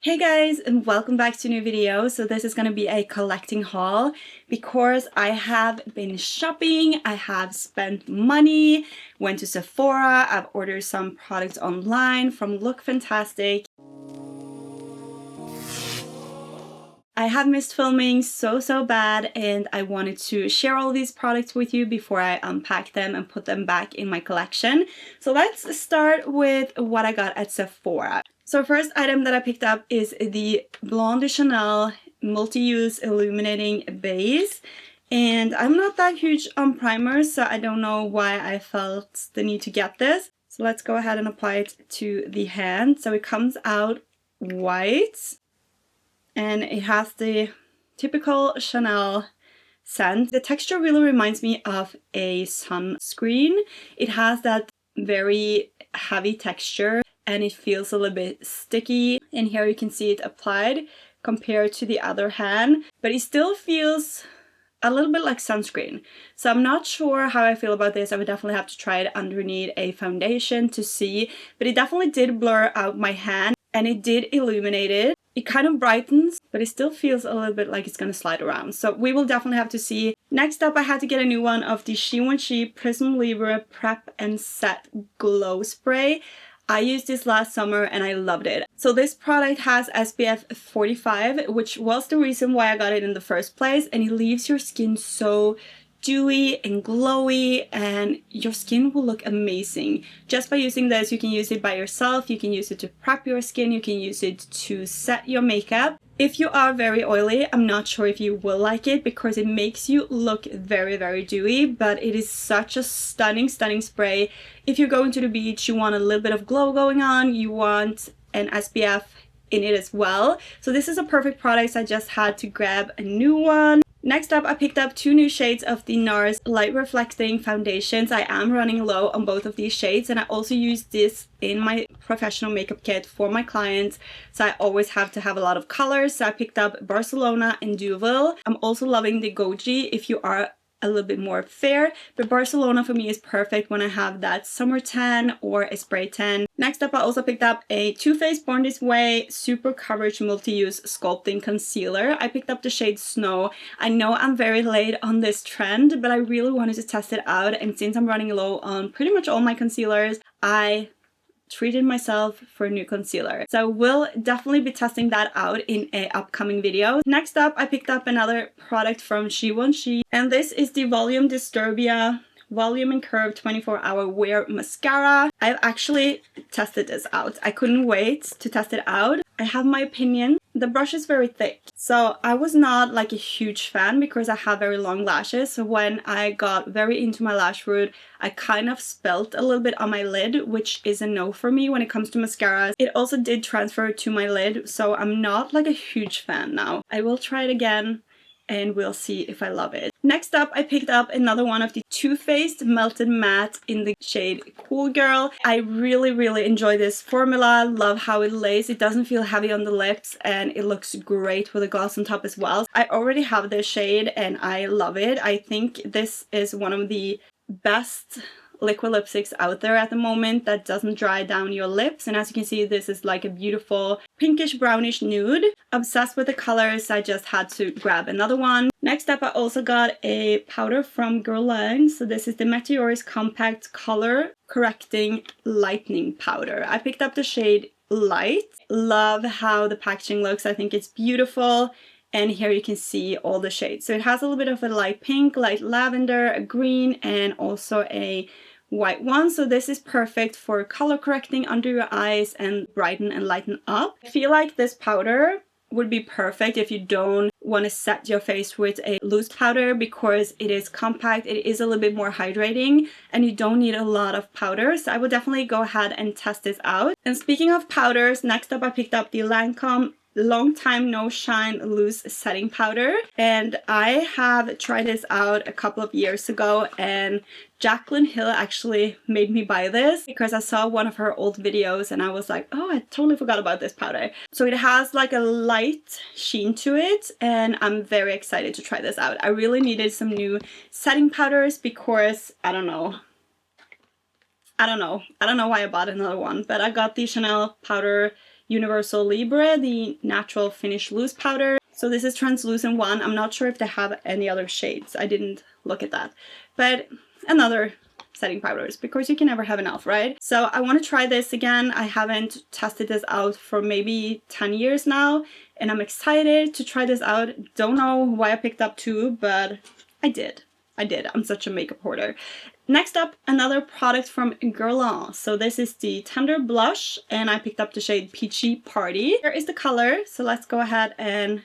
Hey guys, and welcome back to a new video. So this is going to be a collecting haul because I have been shopping, I have spent money, went to Sephora, I've ordered some products online from LookFantastic. I have missed filming so bad, and I wanted to share all these products with you before I unpack them and put them back in my collection. So let's start with what I got at Sephora. So first item that I picked up is the Blonde de Chanel multi-use illuminating base. And I'm not that huge on primers, so I don't know why I felt the need to get this. So let's go ahead and apply it to the hand. So it comes out white. And it has the typical Chanel scent. The texture really reminds me of a sunscreen. It has that very heavy texture and it feels a little bit sticky. And here you can see it applied compared to the other hand, but it still feels a little bit like sunscreen. So I'm not sure how I feel about this. I would definitely have to try it underneath a foundation to see, but it definitely did blur out my hand and it did illuminate it. It kind of brightens, but it still feels a little bit like it's going to slide around. So we will definitely have to see. Next up, I had to get a new one of the Givenchy Prism Libre Prep and Set Glow Spray. I used this last summer and I loved it. So this product has SPF 45, which was the reason why I got it in the first place. And it leaves your skin so dewy and glowy, and your skin will look amazing. Just by using this, you can use it by yourself, you can use it to prep your skin, you can use it to set your makeup. If you are very oily, I'm not sure if you will like it because it makes you look very dewy, but it is such a stunning spray. If you're going to the beach, you want a little bit of glow going on, you want an SPF in it as well. So this is a perfect product, so I just had to grab a new one. Next up, I picked up two new shades of the NARS Light Reflecting Foundations. I am running low on both of these shades, and I also use this in my professional makeup kit for my clients, so I always have to have a lot of colors. So I picked up Barcelona and Deauville. I'm also loving the Goji if you are a little bit more fair, but Barcelona for me is perfect when I have that summer tan or a spray tan. Next up, I also picked up a Too Faced Born This Way Super Coverage Multi-Use Sculpting Concealer. I picked up the shade Snow. I know I'm very late on this trend, but I really wanted to test it out, and since I'm running low on pretty much all my concealers, I treated myself for a new concealer. So I will definitely be testing that out in an upcoming video. Next up, I picked up another product from Givenchy, and this is the Volume Disturbia Volume and Curve 24-Hour Wear Mascara. I've actually tested this out. I couldn't wait to test it out. I have my opinion. The brush is very thick, so I was not like a huge fan because I have very long lashes. So when I got very into my lash root, I kind of spelt a little bit on my lid, which is a no for me when it comes to mascaras. It also did transfer to my lid, so I'm not like a huge fan now. I will try it again and we'll see if I love it. Next up, I picked up another one of the Too Faced Melted Matte in the shade Cool Girl. I really enjoy this formula. Love how it lays. It doesn't feel heavy on the lips and it looks great with a gloss on top as well. I already have this shade and I love it. I think this is one of the best liquid lipsticks out there at the moment that doesn't dry down your lips, and as you can see, this is like a beautiful pinkish brownish nude. Obsessed with the colors, I just had to grab another one. Next up, I also got a powder from Guerlain. So this is the Meteor's Compact Color Correcting Lightening Powder. I picked up the shade Light. Love how the packaging looks. I think it's beautiful. And here you can see all the shades. So it has a little bit of a light pink, light lavender, a green, and also a white one. So this is perfect for color correcting under your eyes and brighten and lighten up. I feel like this powder would be perfect if you don't want to set your face with a loose powder because it is compact, it is a little bit more hydrating, and you don't need a lot of powder. So I would definitely go ahead and test this out. And speaking of powders, next up I picked up the Lancome Long Time No Shine Loose Setting Powder, and I have tried this out a couple of years ago, and Jaclyn Hill actually made me buy this because I saw one of her old videos and I was like, oh, I totally forgot about this powder. So it has like a light sheen to it and I'm very excited to try this out. I really needed some new setting powders because I don't know why I bought another one, but I got the Chanel powder Universal Libre, the natural finish loose powder. So this is translucent one. I'm not sure if they have any other shades. I didn't look at that. But another setting powders, because you can never have enough, right? So I want to try this again. I haven't tested this out for maybe 10 years now, and I'm excited to try this out. Don't know why I picked up two, but I did. I'm such a makeup hoarder. Next up, another product from Guerlain. So this is the Tender Blush, and I picked up the shade Peachy Party. Here is the color, so let's go ahead and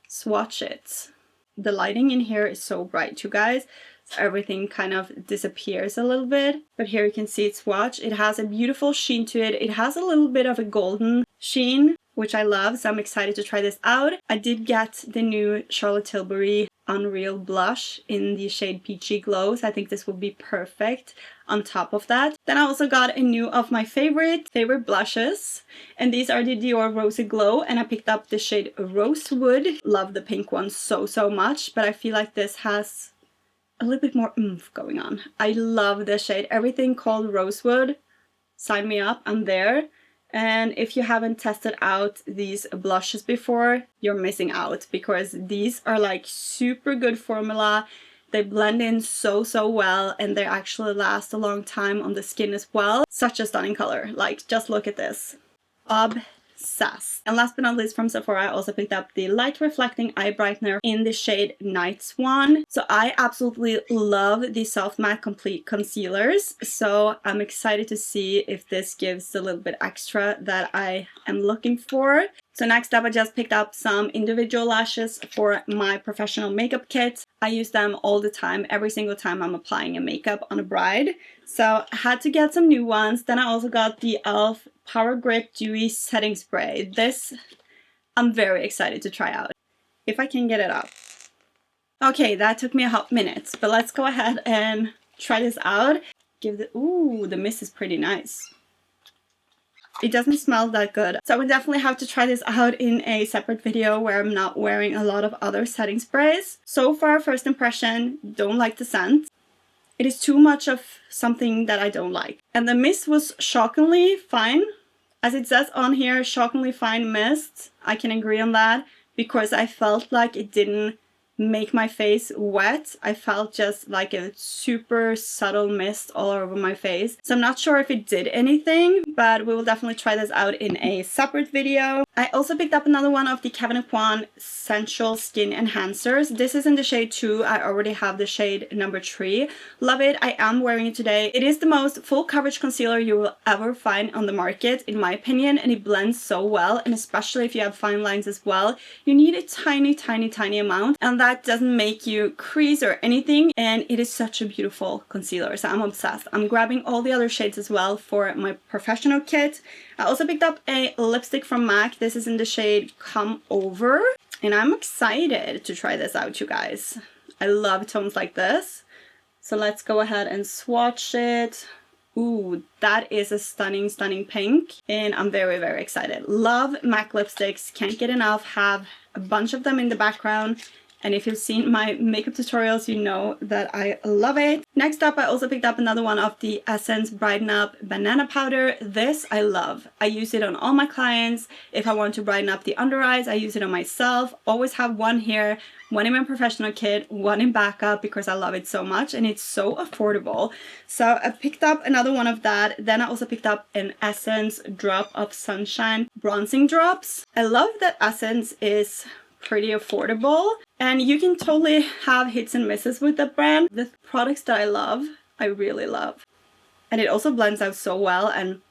swatch it. The lighting in here is so bright, you guys. So everything kind of disappears a little bit. But here you can see it swatch. It has a beautiful sheen to it. It has a little bit of a golden sheen, which I love. So I'm excited to try this out. I did get the new Charlotte Tilbury Unreal Blush in the shade Peachy Glow. So I think this will be perfect on top of that. Then I also got a new of my favorite blushes. And these are the Dior Rosy Glow. And I picked up the shade Rosewood. Love the pink one so much. But I feel like this has a little bit more oomph going on. I love this shade. Everything called Rosewood, sign me up, I'm there. And if you haven't tested out these blushes before, you're missing out, because these are like super good formula. They blend in so well, and they actually last a long time on the skin as well. Such a stunning color. Like, just look at this. Obsessed. And last but not least, from Sephora, I also picked up the light reflecting eye brightener in the shade Night Swan. So I absolutely love the soft matte complete concealers, so I'm excited to see if this gives a little bit extra that I am looking for. So next up, I just picked up some individual lashes for my professional makeup kit. I use them all the time, every single time I'm applying a makeup on a bride. So I had to get some new ones. Then I also got the e.l.f. Power Grip Dewy Setting Spray. This I'm very excited to try out, if I can get it up. Okay, that took me a hot minute, but let's go ahead and try this out. Ooh, the mist is pretty nice. It doesn't smell that good, so I would definitely have to try this out in a separate video where I'm not wearing a lot of other setting sprays. So far, first impression, don't like the scent. It is too much of something that I don't like. And the mist was shockingly fine. As it says on here, shockingly fine mist. I can agree on that, because I felt like it didn't make my face wet. I felt just like a super subtle mist all over my face. So I'm not sure if it did anything, but we will definitely try this out in a separate video. I also picked up another one of the Kevyn Aucoin Sensual Skin Enhancers. This is in the shade 2. I already have the shade number 3. Love it. I am wearing it today. It is the most full coverage concealer you will ever find on the market, in my opinion, and it blends so well. And especially if you have fine lines as well, you need a tiny amount, and that doesn't make you crease or anything, and it is such a beautiful concealer, so I'm obsessed. I'm grabbing all the other shades as well for my professional kit. I also picked up a lipstick from MAC. This is in the shade Come Over, and I'm excited to try this out, you guys. I love tones like this. So let's go ahead and swatch it. Ooh, that is a stunning pink, and I'm very excited. Love MAC lipsticks, can't get enough, have a bunch of them in the background. And if you've seen my makeup tutorials, you know that I love it. Next up, I also picked up another one of the Essence Brighten Up Banana Powder. This I love. I use it on all my clients. If I want to brighten up the under eyes, I use it on myself. Always have one here, one in my professional kit, one in backup, because I love it so much and it's so affordable. So I picked up another one of that. Then I also picked up an Essence Drop of Sunshine Bronzing Drops. I love that Essence is pretty affordable, and you can totally have hits and misses with that brand. The products that I love, I really love. And it also blends out so well, and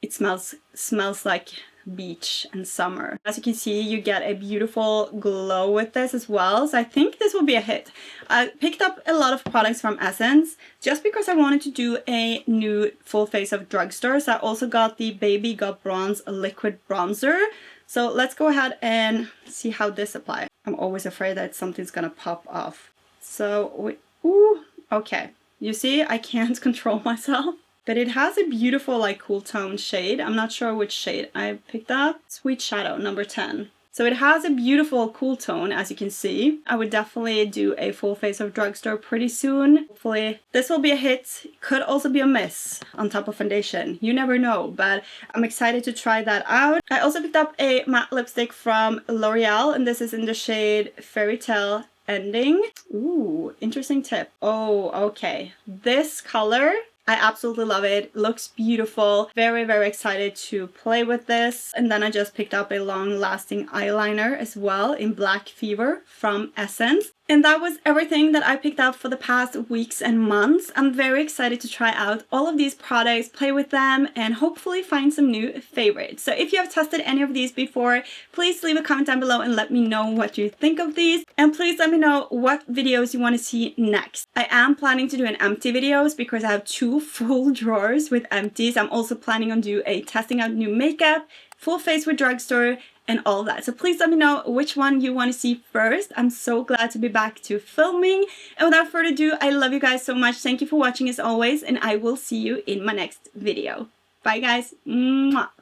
it smells like beach and summer. As you can see, you get a beautiful glow with this as well, so I think this will be a hit. I picked up a lot of products from Essence just because I wanted to do a new full face of drugstores. I also got the Baby Got Bronze liquid bronzer. So let's go ahead and see how this applies. I'm always afraid that something's gonna pop off. So, ooh, okay. You see, I can't control myself. But it has a beautiful, like, cool tone shade. I'm not sure which shade I picked up. Sweet Shadow, number 10. So it has a beautiful cool tone, as you can see. I would definitely do a full face of drugstore pretty soon. Hopefully this will be a hit. Could also be a miss on top of foundation. You never know, but I'm excited to try that out. I also picked up a matte lipstick from L'Oreal, and this is in the shade Fairy Tale Ending. Ooh, interesting tip. Oh, okay. This color, I absolutely love it. Looks beautiful. Very, very excited to play with this. And then I just picked up a long-lasting eyeliner as well in Black Fever from Essence. And that was everything that I picked up for the past weeks and months. I'm very excited to try out all of these products, play with them, and hopefully find some new favorites. So if you have tested any of these before, please leave a comment down below and let me know what you think of these. And please let me know what videos you want to see next. I am planning to do an empty videos because I have 2 full drawers with empties. I'm also planning on do a testing out new makeup, full face with drugstore, and all that. So please let me know which one you want to see first. I'm so glad to be back to filming. And without further ado, I love you guys so much. Thank you for watching as always, and I will see you in my next video. Bye guys. Mwah.